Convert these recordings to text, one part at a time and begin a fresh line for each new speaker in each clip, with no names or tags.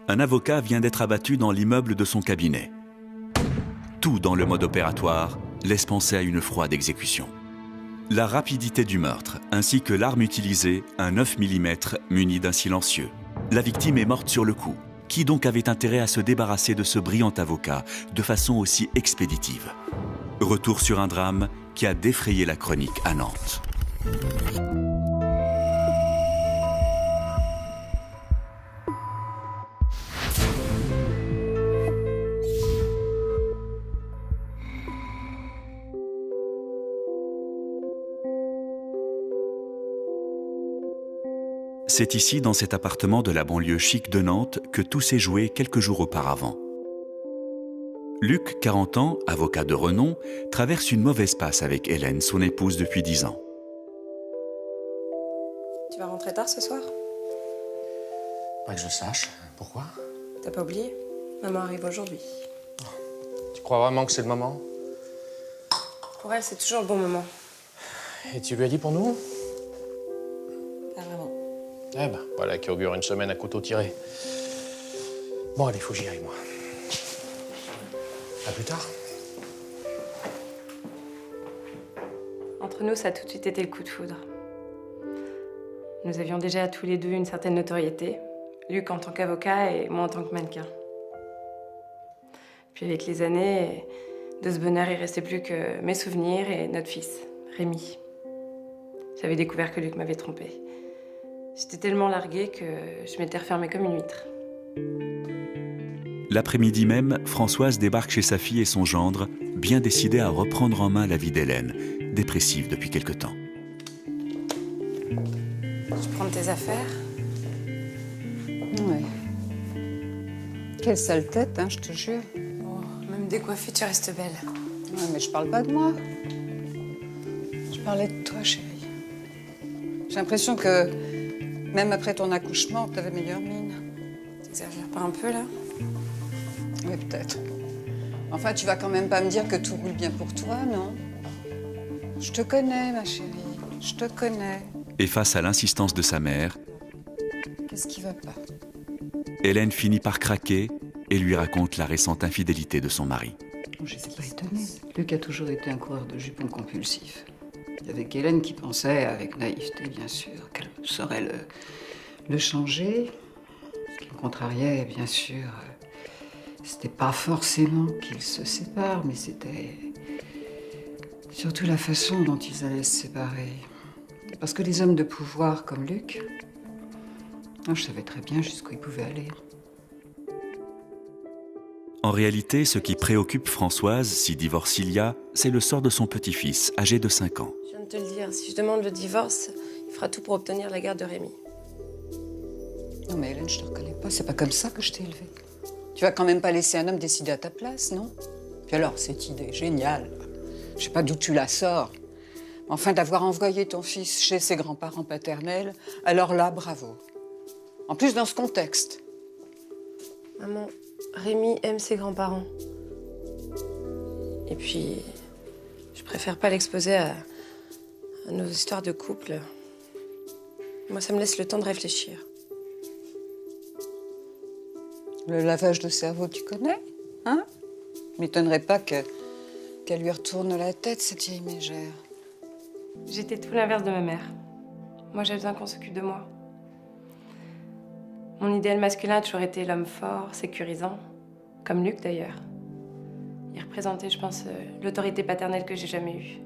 Un avocat vient d'être abattu dans l'immeuble de son cabinet. Tout dans le mode opératoire laisse penser à une froide exécution. La rapidité du meurtre, ainsi que l'arme utilisée, un 9 mm muni d'un silencieux. La victime est morte sur le coup. Qui donc avait intérêt à se débarrasser de ce brillant avocat de façon aussi expéditive? Retour sur un drame qui a défrayé la chronique à Nantes. C'est ici, dans cet appartement de la banlieue chic de Nantes, que tout s'est joué quelques jours auparavant. Luc, 40 ans, avocat de renom, traverse une mauvaise passe avec Hélène, son épouse depuis 10 ans.
Tu vas rentrer tard ce soir?
Pas que je sache. Pourquoi?
T'as pas oublié? Maman arrive aujourd'hui.
Tu crois vraiment que c'est le moment?
Pour elle, c'est toujours le bon moment.
Et tu lui as dit pour nous?
Pas vraiment.
Eh ben, voilà qui augure une semaine à couteau tiré. Bon, allez, faut que j'y aille, moi. À plus tard.
Entre nous, ça a tout de suite été le coup de foudre. Nous avions déjà tous les deux une certaine notoriété. Luc en tant qu'avocat et moi en tant que mannequin. Puis avec les années, de ce bonheur, il restait plus que mes souvenirs et notre fils, Rémi. J'avais découvert que Luc m'avait trompée. J'étais tellement larguée que je m'étais refermée comme une huître.
L'après-midi même, Françoise débarque chez sa fille et son gendre, bien décidée à reprendre en main la vie d'Hélène, dépressive depuis quelque temps.
Tu prends tes affaires?
Ouais. Quelle sale tête, hein, je te jure.
Oh, même décoiffée, tu restes belle.
Ouais, mais je parle pas de moi. Je parlais de toi, chérie. J'ai l'impression que, même après ton accouchement, t'avais meilleure mine.
T'exagères pas un peu, là?
Oui, peut-être. Enfin, tu vas quand même pas me dire que tout roule bien pour toi, non? Je te connais, ma chérie. Je te connais.
Et face à l'insistance de sa mère,
Qu'est-ce qui va pas?
Hélène finit par craquer et lui raconte la récente infidélité de son mari.
Je n'étais pas étonnée. Luc a toujours été un coureur de jupons compulsif. Il y avait Hélène qui pensait, avec naïveté bien sûr, qu'elle saurait le changer. Ce qui me contrariait, bien sûr, c'était pas forcément qu'ils se séparent, mais c'était surtout la façon dont ils allaient se séparer. Parce que les hommes de pouvoir comme Luc, je savais très bien jusqu'où ils pouvaient aller.
En réalité, ce qui préoccupe Françoise, si divorce il y a, c'est le sort de son petit-fils, âgé de 5 ans.
Je viens de te le dire, si je demande le divorce, il fera tout pour obtenir la garde de Rémi.
Non mais Hélène, je te reconnais pas, c'est pas comme ça que je t'ai élevée. Tu vas quand même pas laisser un homme décider à ta place, non? Puis alors, cette idée, géniale. Je sais pas d'où tu la sors. Enfin, d'avoir envoyé ton fils chez ses grands-parents paternels, alors là, bravo. En plus, dans ce contexte.
Maman, Rémi aime ses grands-parents. Et puis, je préfère pas l'exposer à nos histoires de couple. Moi, ça me laisse le temps de réfléchir.
Le lavage de cerveau, tu connais? Hein? M'étonnerait pas qu'elle lui retourne la tête, cette vieille mégère.
J'étais tout l'inverse de ma mère. Moi, j'ai besoin qu'on s'occupe de moi. Mon idéal masculin a toujours été l'homme fort, sécurisant, comme Luc d'ailleurs. Il représentait, je pense, l'autorité paternelle que j'ai jamais eue.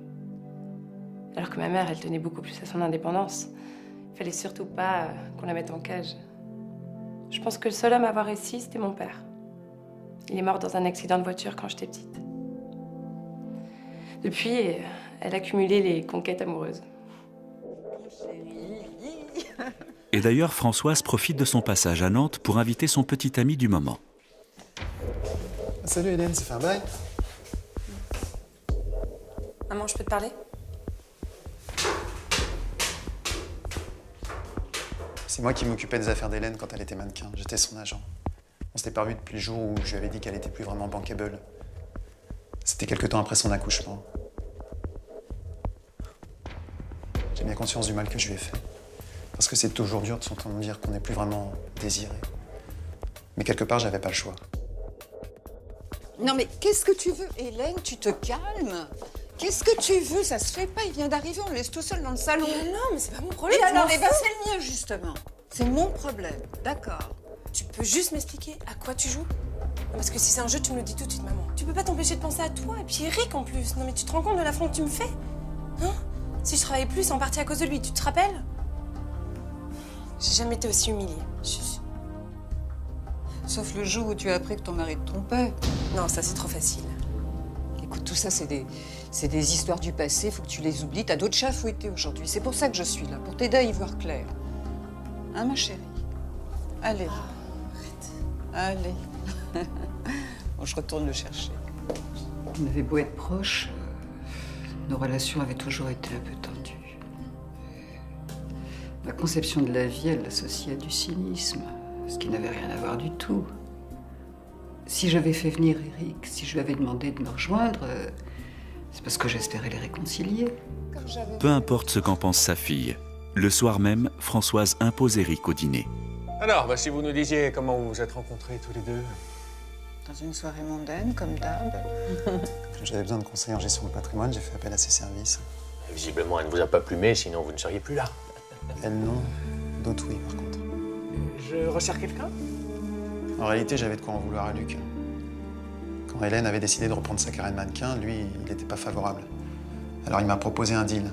Alors que ma mère, elle tenait beaucoup plus à son indépendance. Il fallait surtout pas qu'on la mette en cage. Je pense que le seul homme à avoir réussi, c'était mon père. Il est mort dans un accident de voiture quand j'étais petite. Depuis, elle a cumulé les conquêtes amoureuses.
Et d'ailleurs, Françoise profite de son passage à Nantes pour inviter son petit ami du moment.
Salut Hélène, ça fait un bail?
Maman, je peux te parler?
C'est moi qui m'occupais des affaires d'Hélène quand elle était mannequin. J'étais son agent. On s'était pas vu depuis le jour où je lui avais dit qu'elle était plus vraiment bankable. C'était quelque temps après son accouchement. J'ai bien conscience du mal que je lui ai fait. Parce que c'est toujours dur de s'entendre dire qu'on n'est plus vraiment désiré. Mais quelque part, j'avais pas le choix.
Non mais qu'est-ce que tu veux, Hélène? Tu te calmes? Qu'est-ce que tu veux? Ça se fait pas, il vient d'arriver, on le laisse tout seul dans le salon.
Non, mais c'est pas mon problème.
Et alors, eh ben, c'est le mien, justement. C'est mon problème, d'accord.
Tu peux juste m'expliquer à quoi tu joues? Parce que si c'est un jeu, tu me le dis tout de suite, maman. Tu peux pas t'empêcher de penser à toi, et puis Eric en plus. Non mais tu te rends compte de l'affront que tu me fais? Hein? Si je travaillais plus, c'est en partie à cause de lui, tu te rappelles? J'ai jamais été aussi humiliée.
Sauf le jour où tu as appris que ton mari te trompait.
Non, ça c'est trop facile.
Écoute, tout ça, c'est des histoires du passé, faut que tu les oublies. T'as d'autres chats à fouetter aujourd'hui. C'est pour ça que je suis là, pour t'aider à y voir clair. Hein, ma chérie? Allez. Allez. Bon, je retourne le chercher. On avait beau être proches, nos relations avaient toujours été un peu tendues. Ma conception de la vie, elle l'associait à du cynisme, ce qui n'avait rien à voir du tout. Si j'avais fait venir Eric, si je lui avais demandé de me rejoindre, c'est parce que j'espérais les réconcilier.
Peu importe ce qu'en pense sa fille, le soir même, Françoise impose Eric au dîner.
Alors, si vous nous disiez comment vous vous êtes rencontrés tous les deux.
Dans une soirée mondaine, comme d'hab.
Quand j'avais besoin de conseils en gestion de patrimoine, j'ai fait appel à ses services.
Visiblement, elle ne vous a pas plumé, sinon vous ne seriez plus là.
Elle, non. D'autres, oui, par contre.
Je resserre quelqu'un?
En réalité, j'avais de quoi en vouloir à Luc. Quand Hélène avait décidé de reprendre sa carrière de mannequin, lui, il n'était pas favorable. Alors il m'a proposé un deal.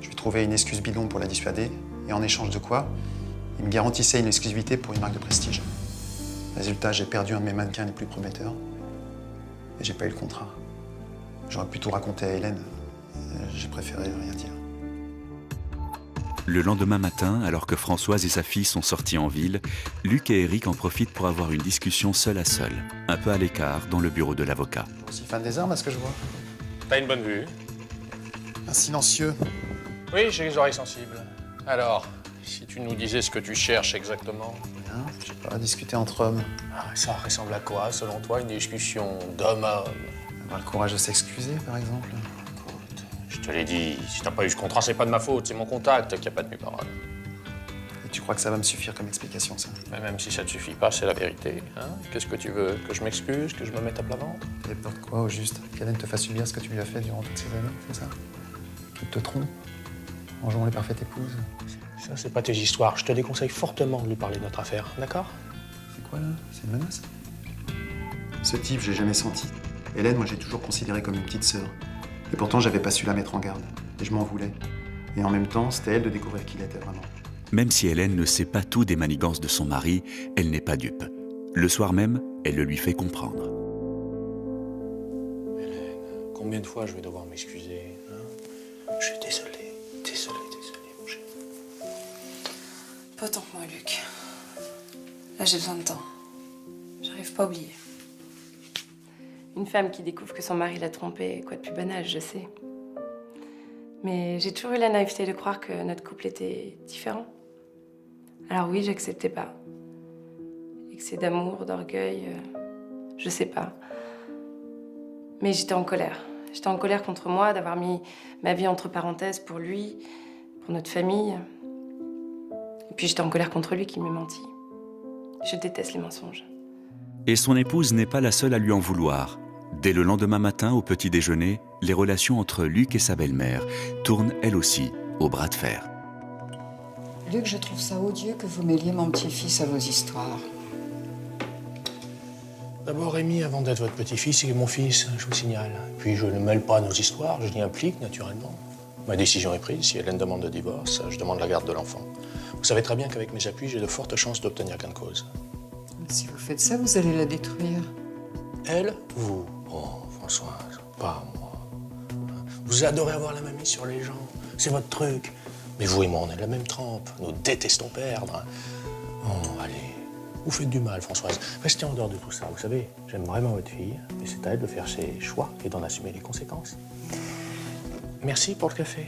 Je lui trouvais une excuse bidon pour la dissuader, et en échange de quoi, il me garantissait une exclusivité pour une marque de prestige. Résultat, j'ai perdu un de mes mannequins les plus prometteurs, et j'ai pas eu le contrat. J'aurais pu tout raconter à Hélène. J'ai préféré rien dire.
Le lendemain matin, alors que Françoise et sa fille sont sortis en ville, Luc et Eric en profitent pour avoir une discussion seul à seul, un peu à l'écart, dans le bureau de l'avocat.
Aussi fan des armes, à ce que je vois.
T'as une bonne vue.
Un silencieux.
Oui, j'ai les oreilles sensibles. Alors, si tu nous disais ce que tu cherches exactement.
Bien, je sais pas, discuter entre hommes.
Ça ressemble à quoi, selon toi, une discussion d'homme à homme?
Avoir le courage de s'excuser, par exemple.
Écoute, je te l'ai dit, si t'as pas eu ce contrat, c'est pas de ma faute, c'est mon contact qui a pas tenu parole.
Et tu crois que ça va me suffire comme explication, ça?
Mais même si ça te suffit pas, c'est la vérité. Hein? Qu'est-ce que tu veux? Que je m'excuse? Que je me mette à plat ventre?
Et peur de quoi, au juste? Qu'Hélène te fasse subir ce que tu lui as fait durant toutes ces années, c'est ça? Qu'il te trompe en jouant les parfaites épouses?
Ça, c'est pas tes histoires. Je te déconseille fortement de lui parler de notre affaire, d'accord?
C'est quoi, là? C'est une menace? Ce type, je l'ai jamais senti. Hélène, moi, j'ai toujours considéré comme une petite sœur. Et pourtant, j'avais pas su la mettre en garde. Et je m'en voulais. Et en même temps, c'était elle de découvrir qui il était vraiment.
Même si Hélène ne sait pas tout des manigances de son mari, elle n'est pas dupe. Le soir même, elle le lui fait comprendre.
Hélène, combien de fois je vais devoir m'excuser, hein? Je suis désolé, mon chéri.
Pas autant que moi, Luc. Là, j'ai besoin de temps. J'arrive pas à oublier. Une femme qui découvre que son mari l'a trompée, quoi de plus banal, je sais. Mais j'ai toujours eu la naïveté de croire que notre couple était différent. Alors oui, j'acceptais pas. Excès d'amour, d'orgueil, je sais pas. Mais j'étais en colère. J'étais en colère contre moi d'avoir mis ma vie entre parenthèses pour lui, pour notre famille. Et puis j'étais en colère contre lui qui m'ait menti. Je déteste les mensonges.
Et son épouse n'est pas la seule à lui en vouloir. Dès le lendemain matin, au petit déjeuner, les relations entre Luc et sa belle-mère tournent elles aussi au bras de fer.
Luc, je trouve ça odieux que vous mêliez mon petit-fils à vos histoires.
D'abord, Rémi, avant d'être votre petit-fils, il est mon fils, je vous signale. Puis je ne mêle pas nos histoires, je l'y implique naturellement. Ma décision est prise, si Hélène demande de divorce, je demande la garde de l'enfant. Vous savez très bien qu'avec mes appuis, j'ai de fortes chances d'obtenir gain de cause.
Si vous faites ça, vous allez la détruire.
Elle, vous? Oh, Françoise, pas moi. Vous adorez avoir la mamie sur les gens, c'est votre truc. Mais vous et moi, on est de la même trempe, nous détestons perdre. Oh, allez, vous faites du mal, Françoise. Restez en dehors de tout ça, vous savez, j'aime vraiment votre fille, mais c'est à elle de faire ses choix et d'en assumer les conséquences. Merci pour le café.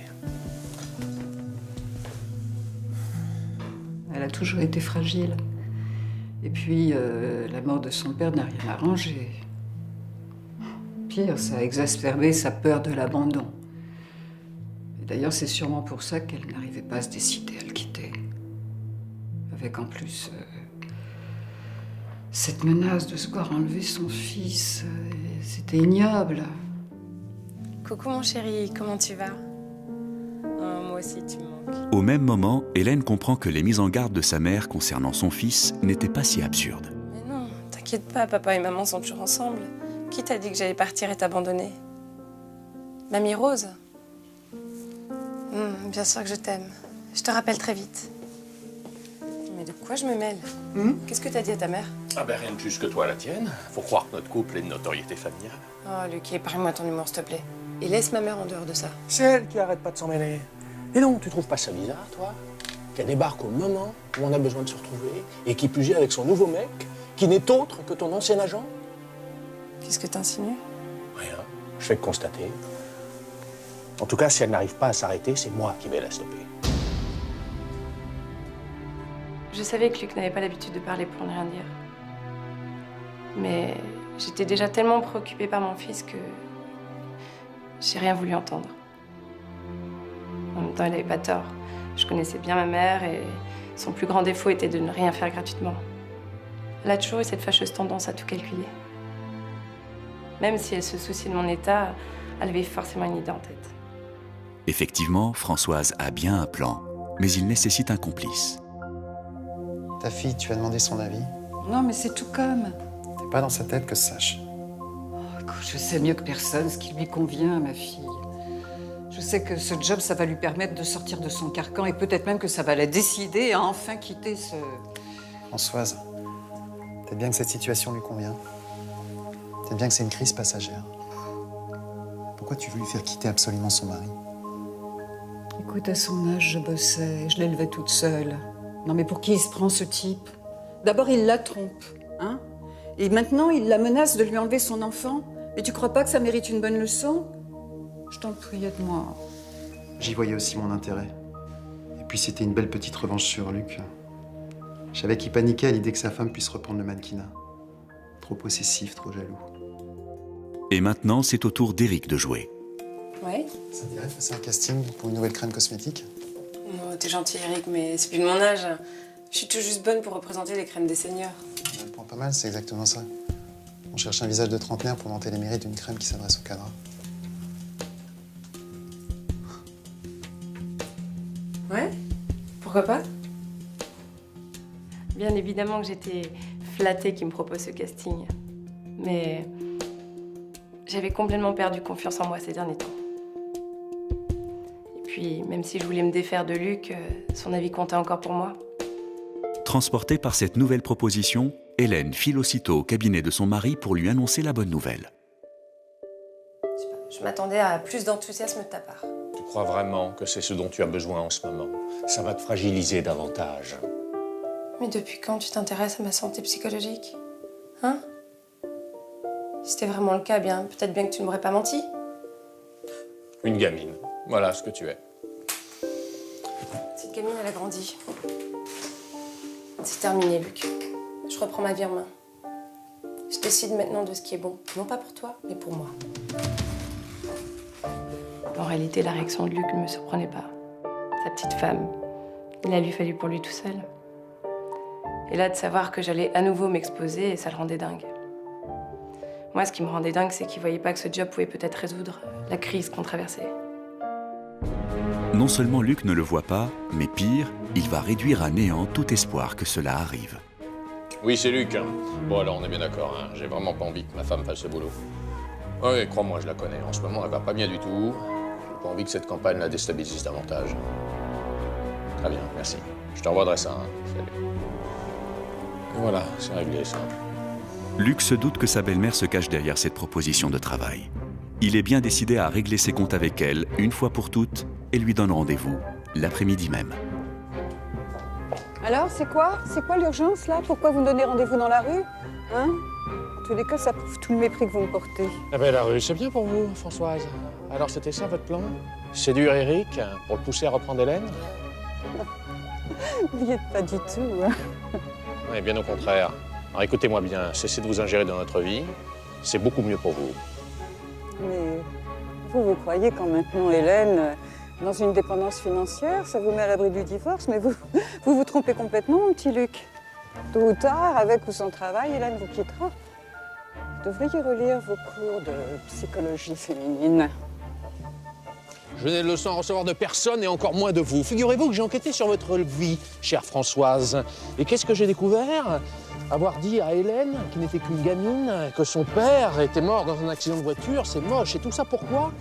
Elle a toujours été fragile. Et puis, la mort de son père n'a rien arrangé. Pire, ça a exacerbé sa peur de l'abandon. Et d'ailleurs, c'est sûrement pour ça qu'elle n'arrivait pas à se décider à le quitter. Avec en plus cette menace de se voir enlever son fils. C'était ignoble.
Coucou mon chéri, comment tu vas? Oh, moi aussi, tu me manques.
Au même moment, Hélène comprend que les mises en garde de sa mère concernant son fils n'étaient pas si absurdes.
Mais non, t'inquiète pas, papa et maman sont toujours ensemble. Qui t'a dit que j'allais partir et t'abandonner? Mamie Rose? Bien sûr que je t'aime. Je te rappelle très vite. Mais de quoi je me mêle? Qu'est-ce que t'as dit à ta mère?
Ah ben rien de plus que toi la tienne. Faut croire que notre couple est de notoriété familiale.
Oh, Lucie, épargne-moi ton humour, s'il te plaît. Et laisse ma mère en dehors de ça.
C'est elle qui arrête pas de s'en mêler. Et non, tu trouves pas ça bizarre, toi? Qu'elle débarque au moment où on a besoin de se retrouver et qui plus est avec son nouveau mec, qui n'est autre que ton ancien agent?
Qu'est-ce que t'insinues?
Rien, je fais que constater. En tout cas, si elle n'arrive pas à s'arrêter, c'est moi qui vais la stopper.
Je savais que Luc n'avait pas l'habitude de parler pour ne rien dire. Mais j'étais déjà tellement préoccupée par mon fils que j'ai rien voulu entendre. En même temps, il n'avait pas tort. Je connaissais bien ma mère et son plus grand défaut était de ne rien faire gratuitement. Elle a toujours eu cette fâcheuse tendance à tout calculer. Même si elle se souciait de mon état, elle avait forcément une idée en tête.
Effectivement, Françoise a bien un plan, mais il nécessite un complice.
Ta fille, tu as demandé son avis?
Non, mais c'est tout comme.
C'est pas dans sa tête que ça sache.
Écoute, je sais mieux que personne ce qui lui convient à ma fille. Je sais que ce job, ça va lui permettre de sortir de son carcan et peut-être même que ça va la décider à enfin quitter ce...
Françoise, peut-être bien que cette situation lui convient. Peut-être bien que c'est une crise passagère. Pourquoi tu veux lui faire quitter absolument son mari?
Écoute, à son âge, je bossais, je l'élevais toute seule. Non, mais pour qui il se prend, ce type? D'abord, il la trompe, hein? Et maintenant, il la menace de lui enlever son enfant. Et tu crois pas que ça mérite une bonne leçon? Je t'en prie, aide-moi.
J'y voyais aussi mon intérêt. Et puis c'était une belle petite revanche sur Luc. Je savais qu'il paniquait à l'idée que sa femme puisse reprendre le mannequinat. Trop possessif, trop jaloux.
Et maintenant, c'est au tour d'Éric de jouer.
Ouais?
Ça te dirait de passer un casting pour une nouvelle crème cosmétique?
Oh, t'es gentil, Eric, mais c'est plus de mon âge. Je suis tout juste bonne pour représenter les crèmes des seniors.
Le point pas mal, c'est exactement ça. On cherche un visage de trentenaire pour vanter les mérites d'une crème qui s'adresse au cadre.
Ouais? Pourquoi pas? Bien évidemment que j'étais flattée qu'il me propose ce casting. Mais j'avais complètement perdu confiance en moi ces derniers temps. Et puis, même si je voulais me défaire de Luc, son avis comptait encore pour moi.
Transportée par cette nouvelle proposition, Hélène file aussitôt au cabinet de son mari pour lui annoncer la bonne nouvelle.
Je m'attendais à plus d'enthousiasme de ta part.
Tu crois vraiment que c'est ce dont tu as besoin en ce moment? Ça va te fragiliser davantage.
Mais depuis quand tu t'intéresses à ma santé psychologique? Hein? Si c'était vraiment le cas, bien, peut-être bien que tu ne m'aurais pas menti.
Une gamine. Voilà ce que tu es.
Cette gamine, elle a grandi. C'est terminé, Luc. Je reprends ma vie en main. Je décide maintenant de ce qui est bon. Non pas pour toi, mais pour moi. En réalité, la réaction de Luc ne me surprenait pas. Sa petite femme, il a lui fallu pour lui tout seul. Et là, de savoir que j'allais à nouveau m'exposer, ça le rendait dingue. Moi, ce qui me rendait dingue, c'est qu'il voyait pas que ce job pouvait peut-être résoudre la crise qu'on traversait.
Non seulement Luc ne le voit pas, mais pire, il va réduire à néant tout espoir que cela arrive.
Oui, c'est Luc. Bon, alors on est bien d'accord. J'ai vraiment pas envie que ma femme fasse ce boulot. Oui, crois-moi, je la connais. En ce moment, elle va pas bien du tout. J'ai pas envie que cette campagne la déstabilise davantage. Très bien, merci. Je te revoidrai ça. Salut. Et voilà, c'est réglé, ça.
Luc se doute que sa belle-mère se cache derrière cette proposition de travail. Il est bien décidé à régler ses comptes avec elle, une fois pour toutes, et lui donne rendez-vous, l'après-midi même.
Alors, c'est quoi l'urgence, là? Pourquoi vous me donnez rendez-vous dans la rue? Hein? En tous les cas, ça prouve tout le mépris que vous me portez.
Ah ben, la rue, c'est bien pour vous, Françoise. Alors, c'était ça, votre plan? Séduire Eric pour le pousser à reprendre Hélène?
Vous n'y êtes pas du tout, hein?
Oui, bien au contraire. Alors, écoutez-moi bien, cessez de vous ingérer dans notre vie. C'est beaucoup mieux pour vous.
Mais vous croyez qu'en maintenant Hélène, dans une dépendance financière, ça vous met à l'abri du divorce, mais vous trompez complètement, mon petit Luc. Tôt ou tard, avec ou sans travail, Hélène vous quittera. Vous devriez relire vos cours de psychologie féminine.
Je n'ai de leçon à recevoir de personne et encore moins de vous. Figurez-vous que j'ai enquêté sur votre vie, chère Françoise. Et qu'est-ce que j'ai découvert? Avoir dit à Hélène, qui n'était qu'une gamine, que son père était mort dans un accident de voiture, c'est moche. Et tout ça pourquoi?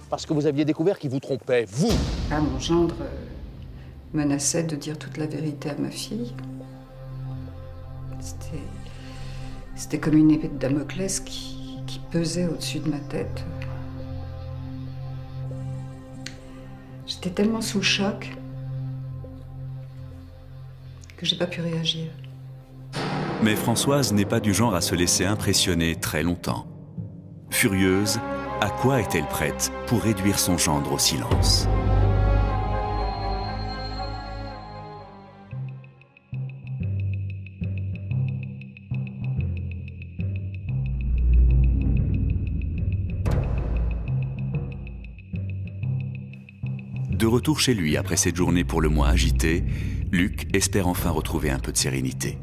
Parce que vous aviez découvert qu'il vous trompait, vous.
Ah, mon gendre menaçait de dire toute la vérité à ma fille. C'était comme une épée de Damoclès qui pesait au-dessus de ma tête. J'étais tellement sous le choc que j'ai pas pu réagir.
Mais Françoise n'est pas du genre à se laisser impressionner très longtemps. Furieuse, à quoi est-elle prête pour réduire son gendre au silence? De retour chez lui après cette journée pour le moins agitée, Luc espère enfin retrouver un peu de sérénité.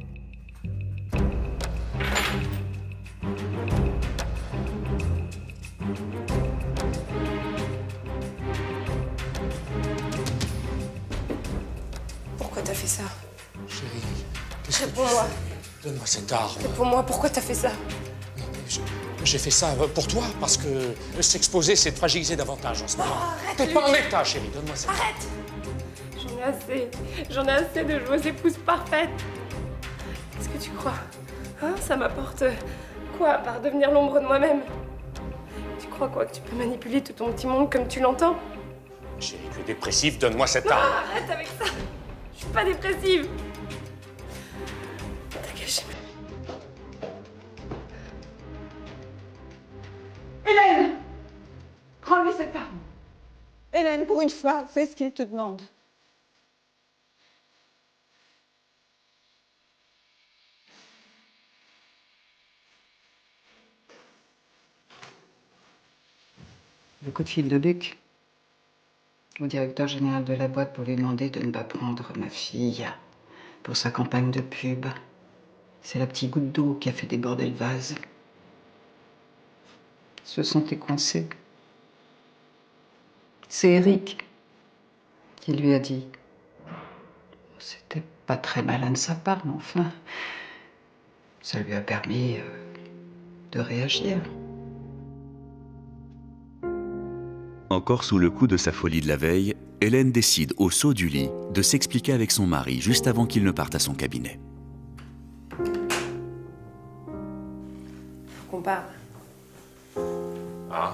Pourquoi t'as fait ça?
Chérie, qu'est-ce que tu
Réponds-moi.
fais? Donne-moi cette arme.
Réponds-moi, pourquoi t'as fait ça?
J'ai fait ça pour toi, parce que s'exposer, c'est te fragiliser davantage en ce moment.
arrête,
T'es pas en
Luc.
état, chérie, donne-moi ça.
Arrête! J'en ai assez de jouer aux épouses parfaites. Qu'est-ce que tu crois? Hein, ça m'apporte quoi, à part devenir l'ombre de moi-même? Tu crois quoi, que tu peux manipuler tout ton petit monde comme tu l'entends?
Chérie, tu es dépressif, donne-moi cette arme.
Arrête avec ça! Je suis pas dépressive! T'as caché.
Hélène! Prends-lui cette arme. Hélène, pour une fois, fais ce qu'il te demande.
Le coup de fil de Luc au directeur général de la boîte pour lui demander de ne pas prendre ma fille pour sa campagne de pub. C'est la petite goutte d'eau qui a fait déborder le vase. Ils se sentait coincés. C'est Eric qui lui a dit. C'était pas très malin de sa part, mais enfin, ça lui a permis de réagir.
Encore sous le coup de sa folie de la veille, Hélène décide au saut du lit de s'expliquer avec son mari juste avant qu'il ne parte à son cabinet.
Faut qu'on parle.
Ah.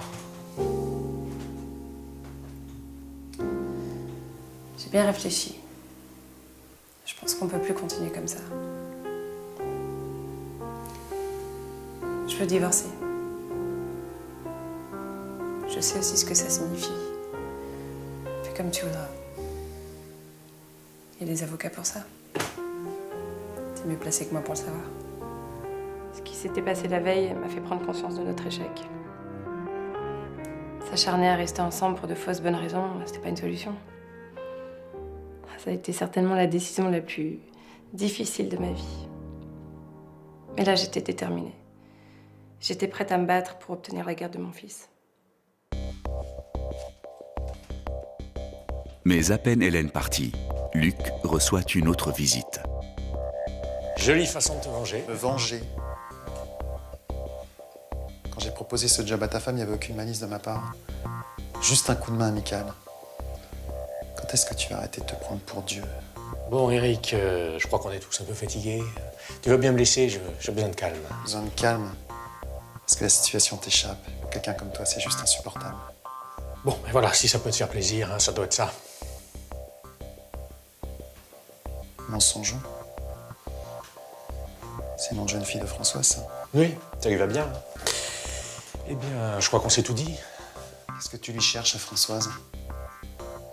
J'ai bien réfléchi. Je pense qu'on peut plus continuer comme ça. Je veux divorcer. Je sais aussi ce que ça signifie. Fais comme tu voudras. Il y a des avocats pour ça. T'es mieux placé que moi pour le savoir. Ce qui s'était passé la veille m'a fait prendre conscience de notre échec. S'acharner à rester ensemble pour de fausses bonnes raisons, c'était pas une solution. Ça a été certainement la décision la plus difficile de ma vie. Mais là, j'étais déterminée. J'étais prête à me battre pour obtenir la garde de mon fils.
Mais à peine Hélène partie, Luc reçoit une autre visite.
Jolie façon de te venger.
Me venger. Quand j'ai proposé ce job à ta femme, il n'y avait aucune malice de ma part. Juste un coup de main amical. Quand est-ce que tu vas arrêter de te prendre pour Dieu?
Bon, Eric, je crois qu'on est tous un peu fatigués. Tu veux bien me laisser, j'ai besoin de calme.
Besoin de calme. Parce que la situation t'échappe. Quelqu'un comme toi, c'est juste insupportable.
Bon, mais voilà, si ça peut te faire plaisir, hein, ça doit être ça.
Mensongeant. C'est le nom de jeune fille de François, ça.
Oui, ça lui va bien. Eh bien, je crois qu'on s'est tout dit.
Qu'est-ce que tu lui cherches à Françoise?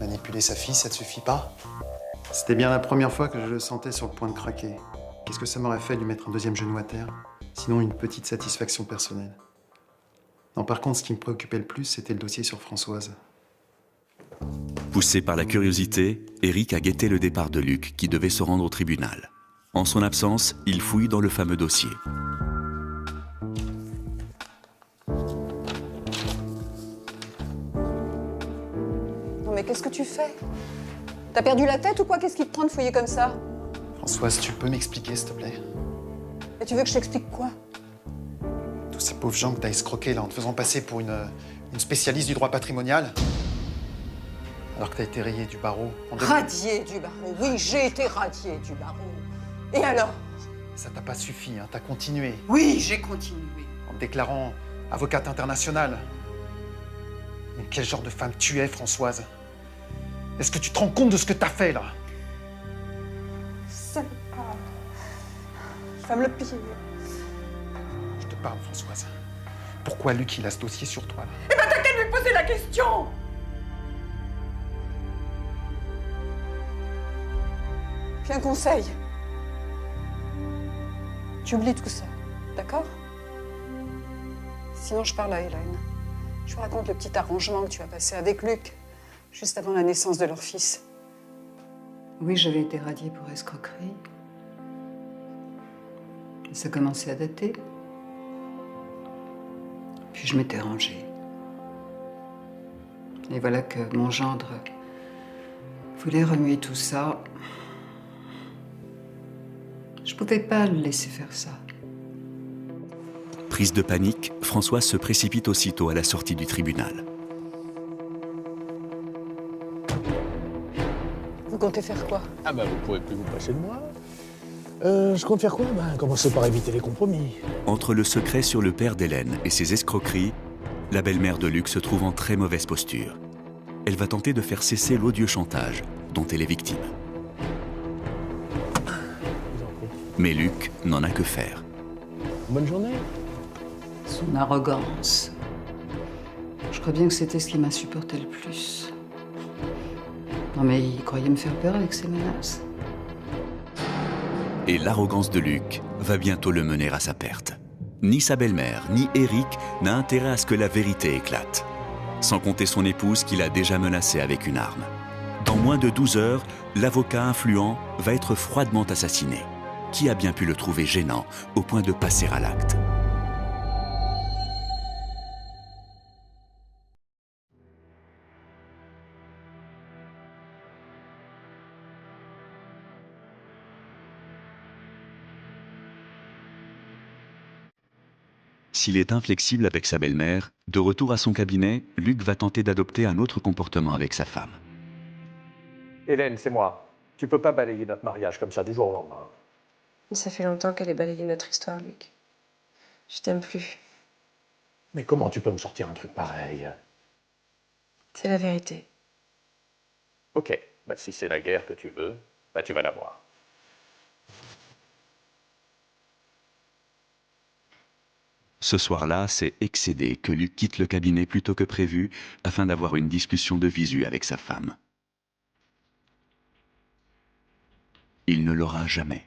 Manipuler sa fille, ça te suffit pas? C'était bien la première fois que je le sentais sur le point de craquer. Qu'est-ce que ça m'aurait fait de lui mettre un deuxième genou à terre? Sinon, une petite satisfaction personnelle. Non, par contre, ce qui me préoccupait le plus, c'était le dossier sur Françoise.
Poussé par la curiosité, Éric a guetté le départ de Luc qui devait se rendre au tribunal. En son absence, il fouille dans le fameux dossier.
Non mais qu'est-ce que tu fais? T'as perdu la tête ou quoi? Qu'est-ce qui te prend de fouiller comme ça?
Françoise, tu peux m'expliquer, s'il te plaît?
Et tu veux que je t'explique quoi?
Tous ces pauvres gens que t'as escroqués là en te faisant passer pour une spécialiste du droit patrimonial, alors que t'as été rayé du barreau.
Radié du barreau, oui, j'ai été radié du barreau. Et alors?
Ça t'a pas suffi, hein, t'as continué
Oui, j'ai continué.
en te déclarant avocate internationale. Mais quel genre de femme tu es, Françoise? Est-ce que tu te rends compte de ce que t'as fait là?
C'est pas... Femme le pire.
Je te parle, Françoise. Pourquoi Luc, il a ce dossier sur toi là?
Eh ben t'as qu'à lui poser la question! Puis un conseil. Tu oublies tout ça, d'accord? Sinon, je parle à Hélène. Je vous raconte le petit arrangement que tu as passé avec Luc, juste avant la naissance de leur fils.
Oui, j'avais été radiée pour escroquerie. Ça commençait à dater. Puis je m'étais rangée. Et voilà que mon gendre voulait remuer tout ça. Je pouvais pas le laisser faire ça.
Prise de panique, Françoise se précipite aussitôt à la sortie du tribunal.
Vous comptez faire quoi?
Ah bah vous pourrez plus vous passer de moi. Je compte faire quoi? Commencer par éviter les compromis.
Entre le secret sur le père d'Hélène et ses escroqueries, la belle-mère de Luc se trouve en très mauvaise posture. Elle va tenter de faire cesser l'odieux chantage dont elle est victime. Mais Luc n'en a que faire.
Bonne journée.
Son arrogance. Je crois bien que c'était ce qui m'insupportait le plus. Non mais il croyait me faire peur avec ses menaces.
Et l'arrogance de Luc va bientôt le mener à sa perte. Ni sa belle-mère, ni Éric n'a intérêt à ce que la vérité éclate. Sans compter son épouse qu'il a déjà menacée avec une arme. Dans moins de 12 heures, l'avocat influent va être froidement assassiné. Qui a bien pu le trouver gênant au point de passer à l'acte? S'il est inflexible avec sa belle-mère, de retour à son cabinet, Luc va tenter d'adopter un autre comportement avec sa femme.
Hélène, c'est moi. Tu peux pas balayer notre mariage comme ça du jour au lendemain.
Ça fait longtemps qu'elle est balayée notre histoire, Luc. Je t'aime plus.
Mais comment tu peux me sortir un truc pareil?
C'est la vérité.
Ok, si c'est la guerre que tu veux, tu vas l'avoir.
Ce soir-là, c'est excédé que Luc quitte le cabinet plus tôt que prévu afin d'avoir une discussion de visu avec sa femme. Il ne l'aura jamais.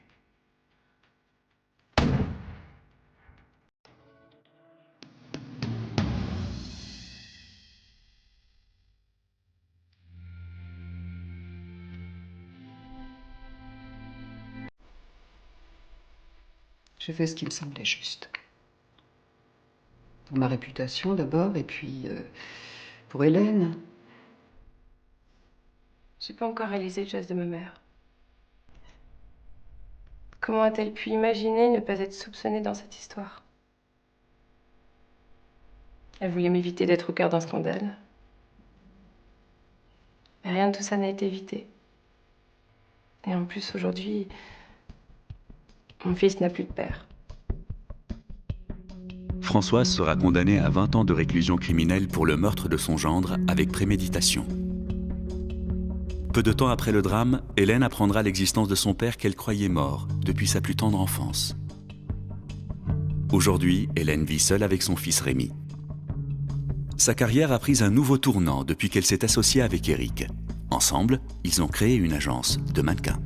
J'ai fait ce qui me semblait juste. Pour ma réputation d'abord, et puis pour Hélène.
J'ai pas encore réalisé le geste de ma mère. Comment a-t-elle pu imaginer ne pas être soupçonnée dans cette histoire? Elle voulait m'éviter d'être au cœur d'un scandale. Mais rien de tout ça n'a été évité. Et en plus, aujourd'hui, mon fils n'a plus de père.
Françoise sera condamnée à 20 ans de réclusion criminelle pour le meurtre de son gendre avec préméditation. Peu de temps après le drame, Hélène apprendra l'existence de son père qu'elle croyait mort depuis sa plus tendre enfance. Aujourd'hui, Hélène vit seule avec son fils Rémi. Sa carrière a pris un nouveau tournant depuis qu'elle s'est associée avec Éric. Ensemble, ils ont créé une agence de mannequins.